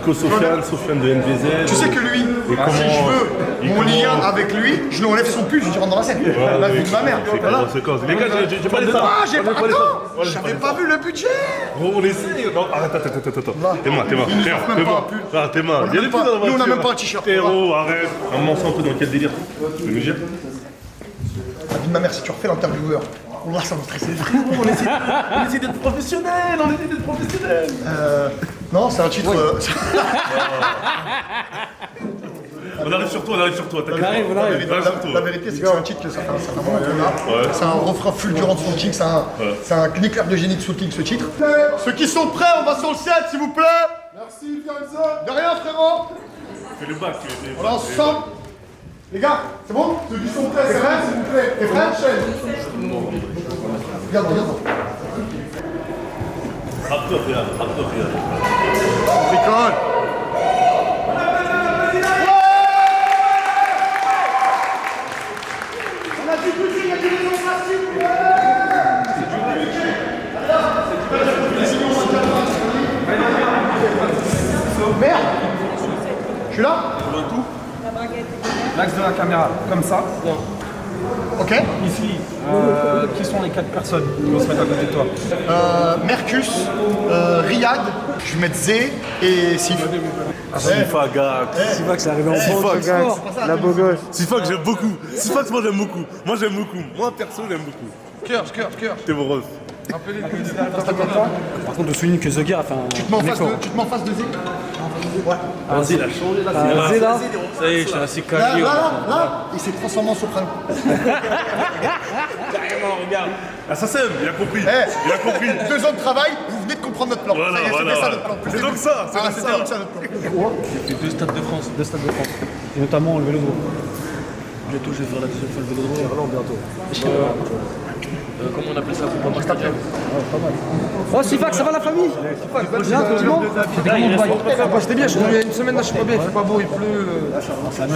Nico Sofiane de NVZ. Tu sais que lui, si je veux mon lien avec lui, je lui enlève son pull, je lui rentre dans la scène. La vie de ma mère. Voilà. Les gars, j'ai pas les ça. Ah, j'ai pas. Attends, j'avais pas vu le budget. Gros, on essaie. Non, arrête, attends. T'es moi. Nous, on n'a même pas un t-shirt. Frérot, arrête. Un mensonge un peu dans quel délire? Tu peux nous dire? La vie de ma mère, si tu refais l'intervieweur. Là, ça me stressait. On essaie d'être professionnel, Non, c'est un titre. On arrive sur toi, On arrive. La vérité, c'est que c'est un titre que ça fait un moment qu'on a. C'est un refrain fulgurant de Soul King, c'est un éclair de génie de Soul King, ce titre. Ceux qui sont prêts, on va sur le set, s'il vous plaît. Merci, Fianza. De rien, frérot. Fais le bac. On lance ensemble. Les gars, c'est bon? Ceux qui sont prêts, c'est frères, s'il vous plaît. Les frères, regarde. Regarde. On rigole. On a du budget, il y a du démocratie. Merde. Je suis là? L'axe de la caméra, comme ça. Ok. Ici, qui sont les 4 personnes qui vont se mettre à côté de toi? Mercus, Riyad, je vais mettre Zé et Sif. Sifax. Sifax, c'est arrivé en bon sport. La beau gosse. Sifax, j'aime beaucoup. Sifax, moi j'aime beaucoup. Moi perso, j'aime beaucoup. Cœur. T'es mon ref. Par contre, de souligner que The Gear a fait un. Tu te mets en face de Zé. Ouais. Vas-y, il a changé là. Zé là. Ça y est, je suis assez calé. Là, il s'est transformé en soprano. Carrément, regarde. Assassin, il a compris. Il a compris. 2 ans de travail, vous venez de comprendre notre plan. Voilà. C'était ça notre plan. C'est donc ça. C'est donc ça notre plan. J'ai fait 2 Stades de France. Et notamment le Vélodrome. Bientôt, je vais faire la deuxième fois le Vélodrome. Bientôt. Comment on appelle ça? Faut pas m'acheter. Oh, Sifax, ça va la famille? Bien, tranquillement. C'était comment le bail? C'était bien, je suis venu il y a une semaine là, je suis pas bien, il fait pas beau, il pleut.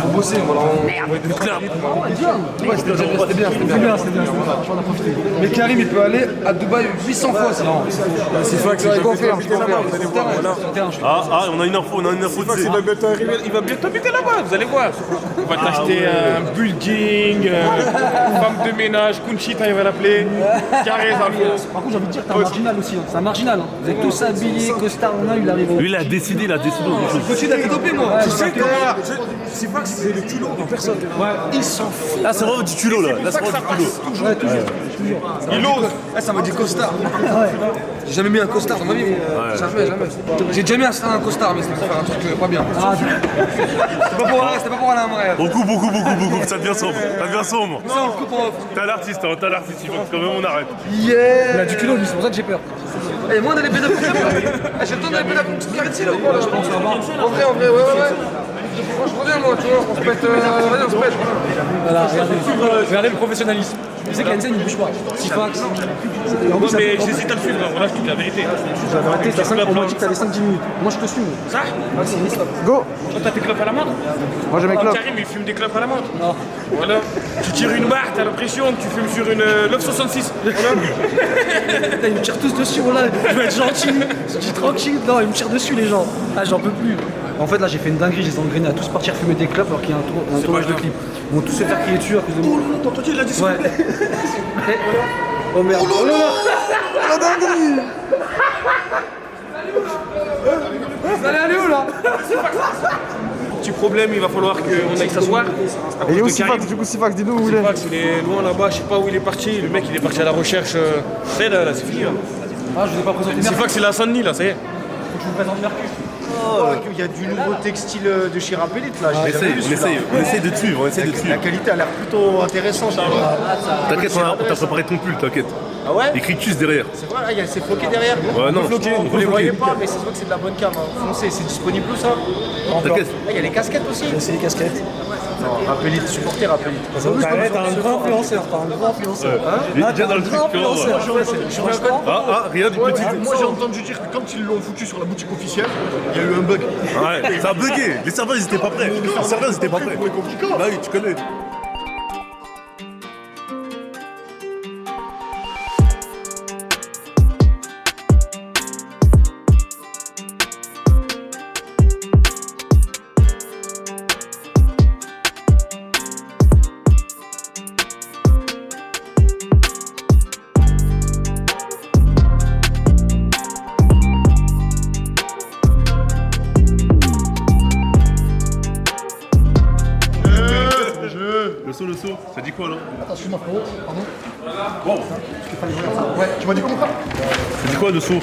Faut bosser, voilà. On va être plus clair. C'était bien. On a profité. Mais Karim, il peut aller à Dubaï 800 fois, c'est marrant. Sifax, je confirme. Ah, on a une info Il va bientôt habiter là-bas, vous allez voir. On va t'acheter un building, femme de ménage, Kunchita, il va l'appeler. Carré, Zalfo. Par contre, j'ai envie de dire, t'es un marginal aussi. C'est un marginal. Vous êtes tous habillés, costard en un, il arrive au. Lui, il a décidé. Continue d'être dopé, moi. Tu sais comment c'est pas que c'est le culot en personne. Il s'en fout. Là, c'est vraiment du culot, là. Ouais, toujours. Il ose. Ça m'a dit costard. J'ai jamais mis un costard dans ma vie. Jamais. J'ai déjà mis un costard, mais c'était pour faire un truc pas bien. C'était pas pour aller à Montréal. Beaucoup. Ça devient sombre. Non, on coupe en off. T'as l'artiste, il faut quand même on arrête. Il a du culot, lui, c'est pour ça que j'ai peur. Et moi, on a les pédales pour j'ai le temps d'aller pédales pour une petite carré de silo. Je pense en vrai, ouais. Moi, je reviens, moi, tu vois, on se pète. Vas-y, on se pète. Voilà, regardez le professionnalisme. Tu sais qu'Ansen, il bouge pas. Sifax. Mais j'hésite à le suivre, voilà, je te dis la vérité. On m'a dit que t'avais 5-10 minutes. Moi, je te suis. Ça? Vas-y, stop. Go. Toi, t'as tes clopes à la menthe? Moi, j'ai mes clopes. Karim, il fume des clopes à la menthe. Non. Voilà. Tu tires une barre, t'as l'impression que tu fumes sur une Love 66. Voilà. Putain, ils me tirent tous dessus, voilà. Je vais être gentil. Je dis tranquille. Non, ils me tirent dessus, les gens. Ah, j'en peux plus. En fait, là, j'ai fait une dinguerie. J'ai engrainé à tous partir fumer des clopes alors qu'il y a un tournage de clip. Ils vont tous se faire crier dessus à cause de moi. T'as entendu, il a dit ça? Ouais. Oh merde. Oh là là. La dinguerie. Vous allez aller où là? Petit problème, il va falloir qu'on aille s'asseoir. Et où Sifax? Du coup, Sifax, dis-nous où il est. Sifax, il est loin là-bas, je sais pas où il est parti. Le mec, il est parti à la recherche. C'est là, c'est fini. Là. Ah, je vous ai pas présenté Mercus. Sifax, il est à Saint-Denis là, ça y est. Faut que je vous présente Mercus. Il y a du nouveau textile de chez Rapelite là. On essaye de te suivre. La qualité a l'air plutôt intéressante. T'inquiète, on t'a préparé ton pull, t'inquiète. Ah ouais? Écrit Cus derrière. C'est vrai, il y a ces floqués derrière. Ouais, non. Vous les voyez pas, mais c'est vrai que c'est de la bonne cam. Foncez, c'est disponible où ça? T'inquiète. Il y a les casquettes aussi. C'est les casquettes. Non, Rapelite, supporter Rapelite. T'as un grand influenceur. Il est déjà dans le truc. Ah, regarde, une petite. Moi j'ai entendu dire que quand ils l'ont foutu sur la boutique officielle, il y a eu un bug. Ouais, ça a bugué. Les serveurs, ils étaient pas prêts. Bah oui, tu connais. le saut. Ça dit quoi là? Attends, excuse-moi, frérot. Pardon. Wow. Ouais, tu m'as dit comment? Ça dit quoi le saut?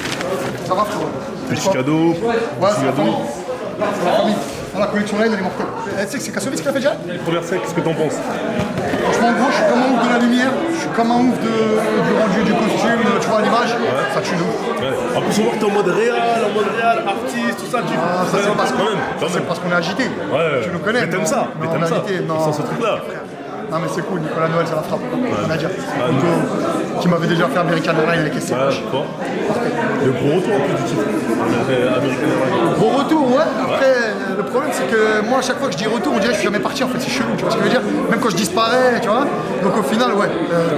Ça va, frérot? Petit cadeau. Ouais, c'est la famille. C'est la famille. Ah, la collection là, elle est mortelle. Tu sais que c'est Kassovitz qui l'a fait déjà? Première scène, qu'est-ce que t'en penses? Franchement, en gros, je suis comme un ouf de la lumière, je suis comme un ouf du rendu du costume, tu vois l'image, ça tue de ouf. Ouais. En plus, on voit que t'es en mode réal, artiste, tout ça. Ah, ça c'est parce quand même. c'est parce qu'on est agité. Ouais. Tu nous connais. Mais t'aimes ça. Mais Non, t'aimes on est ça. agité, non. Sans ce truc-là. Non mais c'est cool, Nicolas Noël, ça la frappe. On a dit. Qui m'avait déjà fait American Airlines avec SC. Ouais, bon. Le gros retour en plus du titre. Américain. Gros retour, ouais. Après, le problème c'est que moi, à chaque fois que je dis retour, on dirait que je suis jamais parti. En fait, c'est chelou, tu vois ce que je veux dire? Même quand je disparais, tu vois. Donc au final, ouais,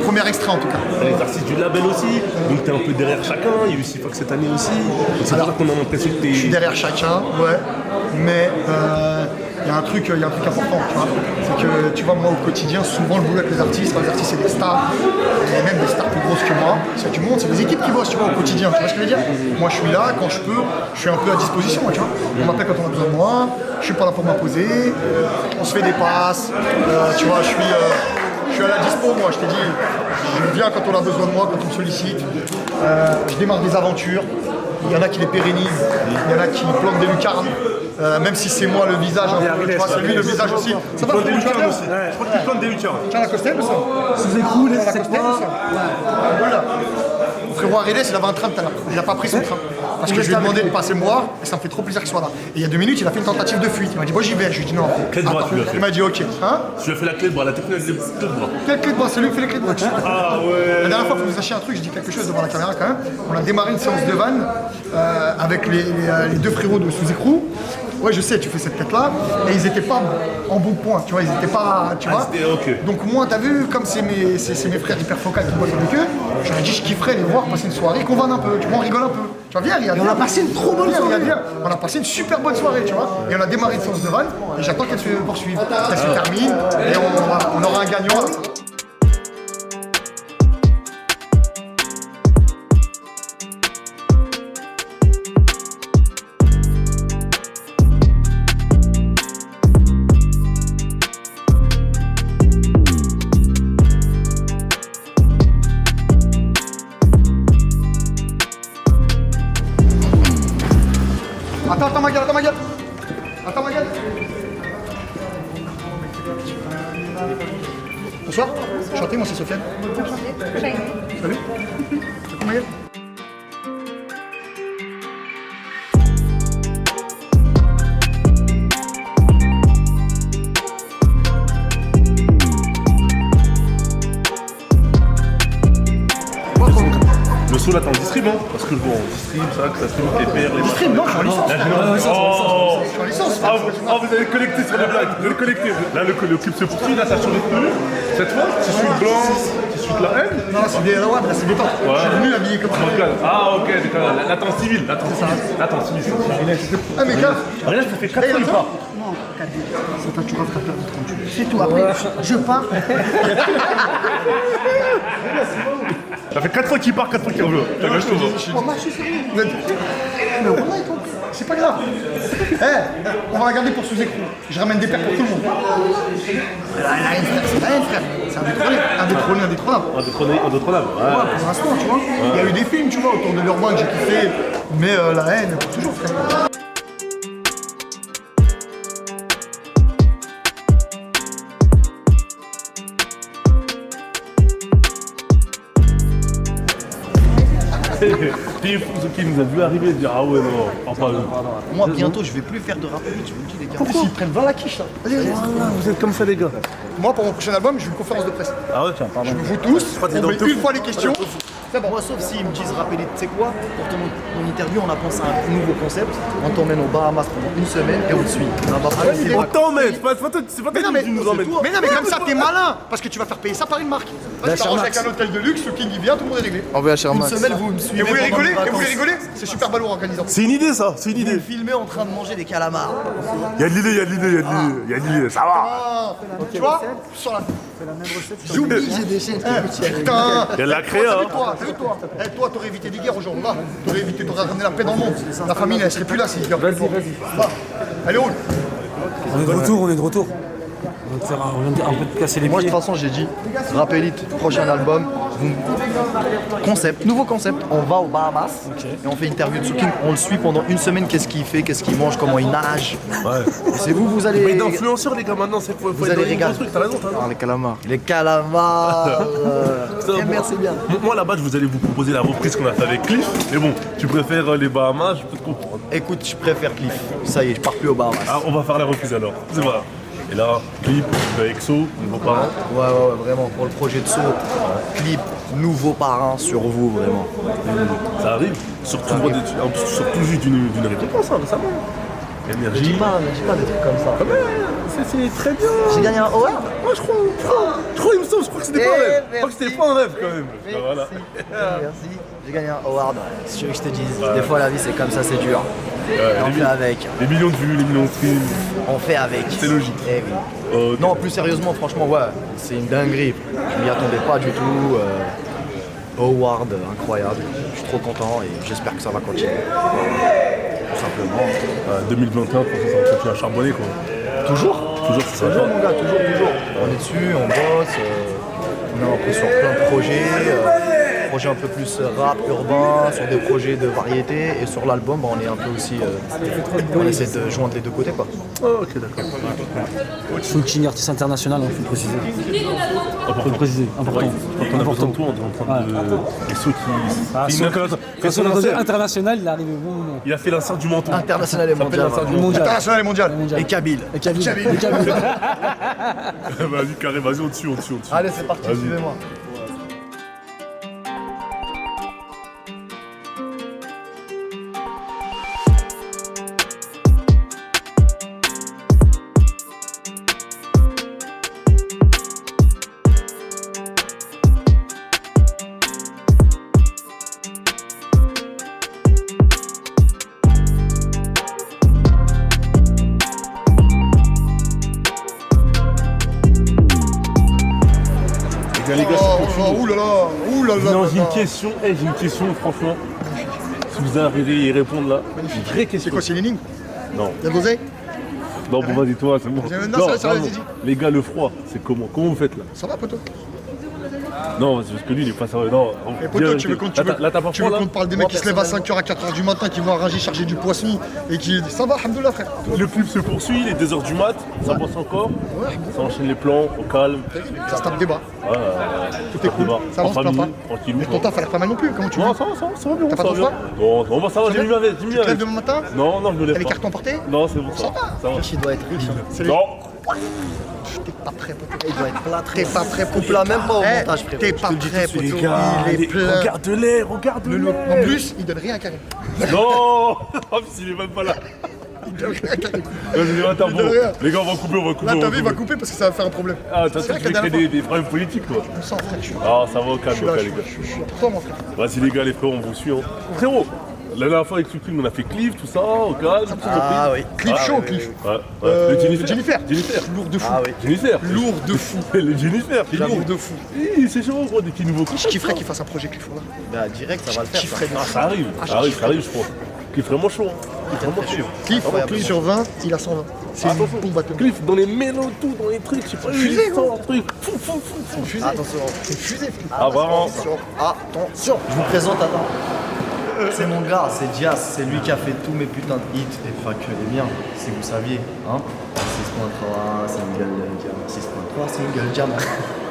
premier extrait en tout cas. L'exercice du label aussi. Donc t'es un peu derrière chacun. Il y a eu 6 fois que cette année aussi. Donc c'est pour ça qu'on a l'impression que Je suis t'es. derrière chacun, ouais. Mais il y a un truc important, tu vois. C'est que tu vois, moi au quotidien, souvent le boulot avec les artistes c'est des stars, et même des stars plus grosses que moi. C'est du monde, c'est des équipes qui bossent, tu vois, au quotidien. Tu vois ce que je veux dire? Moi je suis là, quand je peux, je suis un peu à disposition, tu vois. On m'appelle quand on a besoin de moi, je suis pas là pour m'imposer, on se fait des passes, tu vois, je suis à la dispo, moi, je t'ai dit, je viens quand on a besoin de moi, quand on me sollicite, je démarre des aventures. Il y en a qui les pérennisent, il y en a qui plantent des lucarnes, même si c'est moi le visage, hein, tu vois, c'est lui le visage aussi. Ça va, Plante des tu vas lucarnes bien? aussi. Je crois que tu plantes des lucarnes. Tiens la costelle, ça? Sous écrou, les La c'est costelle, quoi? ça? Voilà. Mon frérot Ariles, il avait un train tout à l'heure. Il n'a pas pris son train. Parce que je lui ai demandé de passer me voir et ça me fait trop plaisir qu'il soit là. Et il y a 2 minutes, il a fait une tentative de fuite. Il m'a dit, bon, j'y vais. Je lui ai dit non. Quel bras Attends. tu lui as fait? Il m'a dit, ok. Hein? Tu lui as fait la clé de bras, la technique de clé de bras. Quelle clé de bras? C'est lui qui fait les clés de bras. Ah ouais. La dernière fois, pour vous sachiez un truc, je dis quelque chose devant la caméra quand même. On a démarré une séance de vanne avec les 2 frérots de sous-écrou. Ouais, je sais, tu fais cette tête-là. Et ils étaient pas en bon point, tu vois, ils étaient pas, tu vois. c'était ok. Donc moi, t'as vu, comme c'est mes frères hyper focaux qui bossent avec eux, j'aurais dit, je kifferais les voir passer une soirée, qu'on vanne un peu, tu vois, on rigole un peu. Tu vois, viens, regarde. On a passé une trop bonne soirée. On a passé une super bonne soirée, tu vois. Et on a démarré une séance de vanne, et j'attends qu'elle se poursuive, qu'elle se termine, et on aura un gagnant. Attends ma gueule. Attends ma gueule. Bonsoir. Chantez, moi c'est Sofiane. Salut. Attends ma gueule. Le saut là t'en distribes, hein? Parce que bon, on distribue ça, que ça stream les PR, les Stream, non, je suis en licence. Oh, Je suis en licence. vous avez collecté sur les blagues, vous avez collecté. Là le clip se poursuit, là ça change de tenue. Cette fois, tu suis blanc, tu suis de la haine. Non, là c'est des ouais, mais là c'est détente. Je suis venu habillé comme ça. Ah ok, d'accord, l'attente civile, l'attente civile. Ah mais gars, Regarde, ça fait 4 fois il part. non, c'est pas tu vas faire perdre 30. C'est tout, après je pars. Ça fait 4 fois qu'il part, 4 fois qu'il revient. T'as gâché tout. Oh, bah, je suis sérieux. Mais voilà, c'est pas grave. On va la garder pour sous-écrou. Je ramène des paires pour tout le monde. La haine, frère, c'est la haine, frère. C'est indétrônable. Indétrônable. Ouais, pour l'instant, tu vois. Il y a eu des films, tu vois, autour de l'urbain que j'ai kiffé. Mais la haine, pour toujours, frère. Puis qui nous a vu arriver et dire ah ouais non, enfin, Moi bientôt je vais plus faire de rap, je vous le dis les gars. Pourquoi ils prennent 20 la quiche là? Vas-y. vous êtes comme ça les gars. Moi, pour mon prochain album, je fais une conférence de presse. Ah ouais tiens, pardon. Vous tous, on met une fois les questions. C'est bon. Moi sauf s'ils me disent rappeler, tu sais quoi, pour ton interview on a pensé à un nouveau concept, on t'emmène aux Bahamas pendant une semaine et on te suit. On t'emmène, c'est pas toi qui nous emmène. Mais non, mais comme ça, t'es malin. Parce que tu vas faire payer ça par une marque. Vas-y, t'arranges avec un hôtel de luxe, le King il vient, tout le monde est réglé. Une semaine vous me suivez. Et vous voulez pendant rigoler? mes Et vous voulez vacances. rigoler? C'est super ballot organisant. C'est une idée ça, c'est une Vous idée. me filmez en train de manger des calamars. Y'a de l'idée, ça va. Ah, tu vois? Sur la. J'oublie que j'ai des chaînes. Putain. Y'a de la créa. T'as vu toi? Toi, t'aurais évité des guerres aujourd'hui. Va. T'aurais ramené la paix dans le monde. La famille, elle serait plus là si. Vas-y. Allez, roule. On est de retour. On vient un peu de casser les Moi, de pieds. toute façon, j'ai dit, Rap Elite, prochain album, concept, nouveau concept, on va aux Bahamas et on fait interview de Soolking, on le suit pendant une semaine, qu'est-ce qu'il fait, qu'est-ce qu'il mange, comment il nage. Et c'est vous allez... Mais d'influenceurs, les gars, maintenant, c'est faut Vous être allez dans les gros régaler. trucs, t'as raison, t'as raison. Ah, les calamars. Les calamars. Putain, merci bien. Moi, là-bas, vous allez vous proposer la reprise qu'on a fait avec Cliff. Mais bon, tu préfères les Bahamas, je peux te comprendre. Écoute, je préfère Cliff. Ça y est, je pars plus aux Bahamas. Ah, on va faire la reprise alors. C'est voilà. Et là, clip, EXO, nouveau parrain. Ouais, vraiment, pour le projet de saut, clip, nouveau parrain sur vous, vraiment. Ça arrive. Surtout, surtout juste d'une récompense, hein, récemment. Je Énergie. dis pas des trucs comme ça. C'est très bien. J'ai gagné un award. Moi, je crois, il me semble, je crois que c'était pas un rêve. Je crois que c'était pas un rêve quand même. Merci. Voilà. Merci. J'ai gagné un award. Si tu veux que je te dise, des fois la vie c'est comme ça, c'est dur. Et on fait avec. Les millions de vues, les millions de streams. On fait avec. C'est logique. Eh oui. Non, plus sérieusement, franchement, ouais, c'est une dinguerie. Je m'y attendais pas du tout. Award incroyable. Je suis trop content et j'espère que ça va continuer. Tout simplement. 2021, ça va continuer à charbonner quoi. Toujours Toujours, c'est ça. Toujours mon gars, toujours. On est dessus, on bosse, on est un peu sur plein de projets, projets un peu plus rap, urbain, sur des projets de variété et sur l'album on est un peu aussi, on essaie de joindre les deux côtés quoi. Oh, ok, d'accord. Soolking, artiste international, il faut le préciser. Faut le préciser, important. On a besoin de toi, on est en train de. Et ceux qui. Quand son projet international, il arrive au bon moment. Il a fait l'insert du menton. International et mondial. International et mondial. Et Kabyle. Et Kabyle. Vas-y, carré, vas-y, au-dessus. Allez c'est parti, Vas-y. suivez-moi. Les gars, Oulala. non, j'ai une question, franchement. Si vous arrivez à y répondre là, une vraie C'est question. quoi, c'est l'énigme? Non, Y'a dosé? non, bon, vas-y, toi, c'est bon. Non, ça va, vraiment. vas-y, dis. Les gars, le froid, c'est comment vous faites là? Ça va, poteau? Non, c'est parce que lui, il est pas sérieux. Non, Et poteau, tu veux qu'on Là, t'as pas froid là? te parle des mecs qui se lèvent à 5h, à 4h du matin, qui vont arranger, charger du poisson et qui. Ça va, alhamdoulilah, frère. Le clip se poursuit, il est 2h du mat, ça bosse encore. Ça enchaîne les plans, au calme. Ça se tape des bas. Ouais, Tout est cool. Ça avance, en plein famille, pas. tranquillou. Mais ton taf, a l'air pas mal non plus. Comment tu Non, vis? ça va bien. T'as pas ça trop va froid? bien. Non, ça va, j'ai mis ma veste, Tu te lèves demain matin? Non, je me lève Avec pas. carton porté? Non, c'est bon, ça va. Il doit être riche. Hein. Non, T'es pas prêt, poteau. Il doit être plâtré. T'es pas prêt, poteau. Coupe là même pas au Eh, montage frère. T'es pas prêt, poteau. les gars, Il est plein. regarde-les. En plus, il donne rien à Karim. Non, en plus, il est même pas là. Il donne rien à Karim. Vas-y, attends, bon. donne rien. Les gars, on va couper. Là, ta vie va couper parce que ça va faire un problème. Ah, t'as C'est vrai tu que veux la créer dernière des problèmes politiques, toi. fois, on sent, frère, je suis Ah, ça va au calme, là, les gars. je suis là pour toi, mon frère. Vas-y, les gars, les frérots, on vous suit. Hein. Frérot, la dernière fois avec Soolking, on a fait Cliff, tout ça, au calme. Ah oui. Cliff chaud, Cliff. Ouais, le Jennifer. Jennifer. Jennifer. Lourd de fou. Ah oui. Jennifer. Lourd de fou. Le Jennifer. Lourd de fou. Oui, c'est chaud, gros, des petits nouveaux Je kifferais qu'il fasse un projet Cliff là. Bah direct ça va le faire. Kifferais de Ah, fou. ça arrive, je pense. Cliff vraiment chaud. Hein. Cliff vraiment chaud. Cliff, Cliff. sur 20, il a 120. C'est une Attention. bombe atomique. Cliff, dans les mélos, tout, dans les trucs, je sais pas, Fusée, il sort un truc. Fou. Fusée. Attention. C'est une fusée, frère. Ah, vraiment. Attention. Je vous présente attends. C'est mon gars, c'est Diaz, c'est lui qui a fait tous mes putains de hits et pas que les miens, si vous saviez, hein. 6.3, single jam, 6.3, single jam.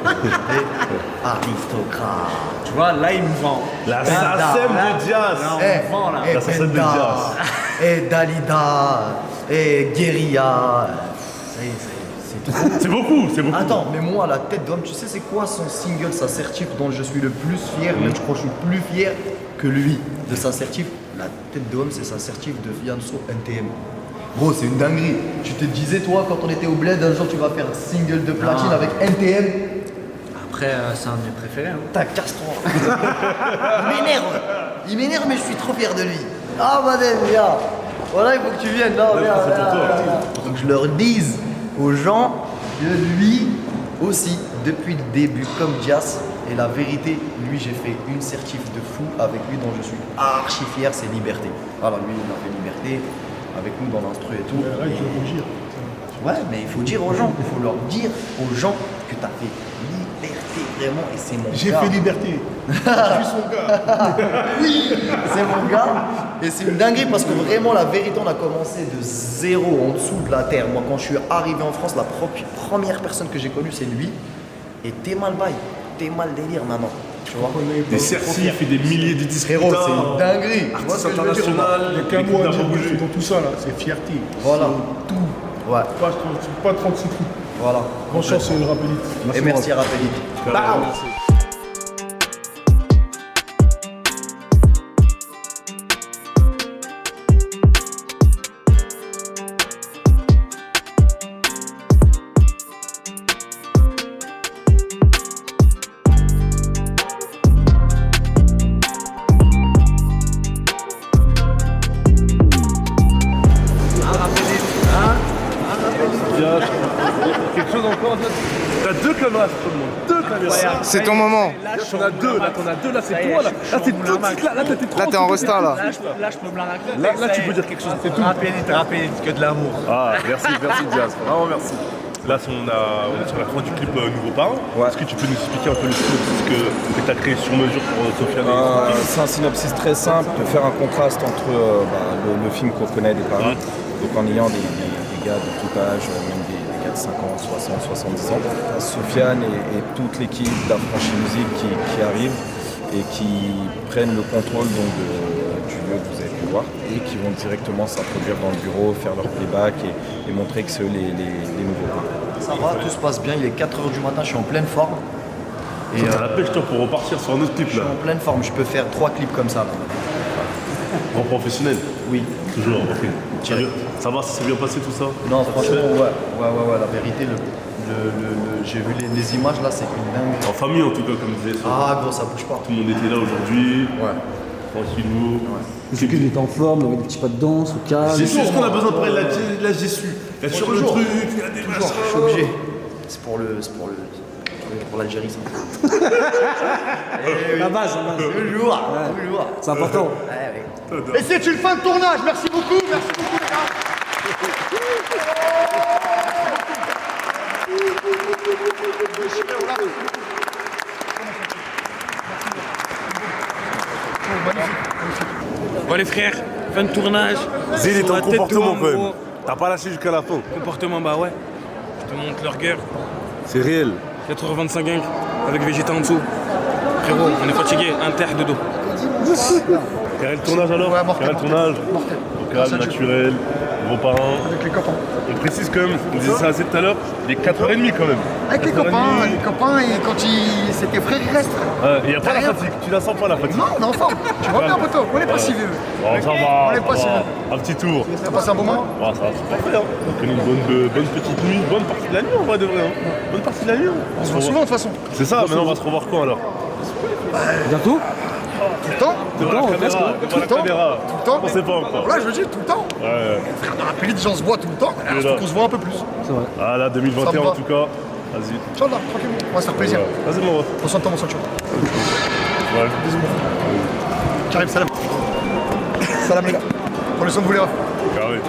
Et aristocrate. Tu vois, là il me vend. La SACEM de Diaz. Et La SACEM de Penda, et Dalida, et Guerilla. C'est trop. C'est beaucoup. Attends, mais moi, la tête d'homme, tu sais c'est quoi son single, sa certif dont je suis le plus fier, même je crois que je suis plus fier que lui de sa certif. La tête d'homme, c'est sa certif de Fianso NTM. Gros, c'est une dinguerie. Tu te disais, toi, quand on était au bled, un jour tu vas faire un single de platine avec NTM. Après, c'est un de mes préférés. Hein. T'as casse-toi. Il m'énerve, mais je suis trop fier de lui. Ah, madame, viens. Voilà, il faut que tu viennes. Non, viens, viens. Donc je leur dise aux gens que lui aussi, depuis le début, comme Diaz, et la vérité, lui, j'ai fait une certif de fou avec lui dont je suis archi fier, c'est Liberté. Voilà, lui, il a fait Liberté avec nous dans l'instru et tout. Là, il faut rougir. Ouais, mais il faut dire aux gens, il faut leur dire aux gens que t'as fait liberté vraiment et c'est mon J'ai gars. fait liberté. Je suis son gars. Oui, c'est mon gars. Et c'est une dinguerie parce que vraiment la vérité on a commencé de zéro en dessous de la terre. Moi quand je suis arrivé en France, la première personne que j'ai connue c'est lui. Et t'es mal bail, t'es mal délire maintenant. Tu vois. Des certifs et des milliers de disques. Frérot, c'est une dinguerie. Tu vois ce que je veux dire ou pas? International. Il n'y a qu'un mot à dire dans tout ça là, c'est fierté. Voilà. Tout. Ouais, Pas 36 trucs. voilà. Bonne chance le rap élite. Et merci à Rappelit. Quelque chose encore. T'as 2 caméras sur tout le monde. 2 caméras. C'est ton moment. T'en as 2 là, là c'est toi là. Là t'es tout petit là, t'es trop. Là, t'es en resta, là. Là, je peux me la raconter. Là tu peux dire quelque chose, c'est tout. Rappelit, que de l'amour. Ah merci Diaz, vraiment merci. Là on est sur la fin du clip Nouveau Parrain. Est-ce que tu peux nous expliquer un peu le synopsis que tu as créé sur mesure pour Sofiane et C'est un synopsis très simple de faire un contraste entre le film qu'on connaît des parents, donc en ayant des gars de tout âge, même des gars de 50, 60, 70 ans. Sofiane et toute l'équipe d'Affranchi Musique qui arrivent et qui prennent le contrôle donc, du lieu que vous avez pu voir et qui vont directement s'introduire dans le bureau, faire leur playback et montrer que c'est eux les nouveaux parrains. Ça va, tout se passe bien, il est 4h du matin, je suis en pleine forme. Et t'as la pêche toi pour repartir sur un autre clip je suis là. en pleine forme, je peux faire 3 clips comme ça. Là. En professionnel. Oui. Toujours, ok. Ça va, ça s'est bien passé tout ça? Non, franchement, ouais, la vérité, j'ai vu les images là, c'est une dingue. En famille en tout cas, comme disait ça. Ah gros, ça bouge pas. Tout le monde était là aujourd'hui. Ouais. Tranquillou. C'est qu'il était en forme, il y avait des petits pas de danse, au calme. J'ai su, est-ce qu'on a besoin de parler de la j'ai su? Il y a sur le toujours. truc, il y a des Je machins. suis obligé. C'est pour l'Algérie ça. La base. Toujours. C'est important. Et c'est une fin de tournage, merci beaucoup les gars. Bon les frères, fin de tournage. Zélie, Sur ton la tête comportement de quand même. Mambo. T'as pas lâché jusqu'à la fin. Comportement, bah ouais. Je te montre leur guerre. C'est réel. 4h25 gang avec Vegeta en dessous. Frérot, on est fatigué, inter de dos. Carré le tournage alors? Ouais, mortel, Carré le tournage. mortel. Au calme, naturel, gros parrain. Avec les copains. On précise quand même, on disait ça assez tout à l'heure, il est 4h30 quand même. Avec les 4h30. copains, et quand c'était frère, il reste. Il n'y a pas la fatigue, tu la sens pas la fatigue. Non, on est en forme. Tu vois bien, poteau, on n'est pas si vieux. Bon, ça va, On est pas ça si va. vieux. Un petit tour. T'as passé un bon moment? Bon, ça va, c'est parfait. Hein. On a connu une bonne petite nuit, bonne partie de la nuit en vrai de vrai. Hein. Bonne partie de la nuit. Hein. On se voit souvent de toute façon. C'est ça, maintenant on va se revoir quand alors? Bientôt. Tout le temps? Devant la caméra, Tout devant le la temps? caméra. Tout le temps? On sait pas encore. Là, je veux dire, tout le temps. Ouais. Frère, dans la pélite, les gens se voient tout le temps. là. Il faut qu'on se voit un peu plus. C'est vrai. Ah là, 2021 Ça me en va. tout cas. Vas-y. Inch'Allah, tranquille. On va se faire plaisir. Vas-y mon ref. Prends soin de toi, mon ceinture. Ouais. Karim, salam. Salam, les gars. Prenez soin de vous, les refs. Carré.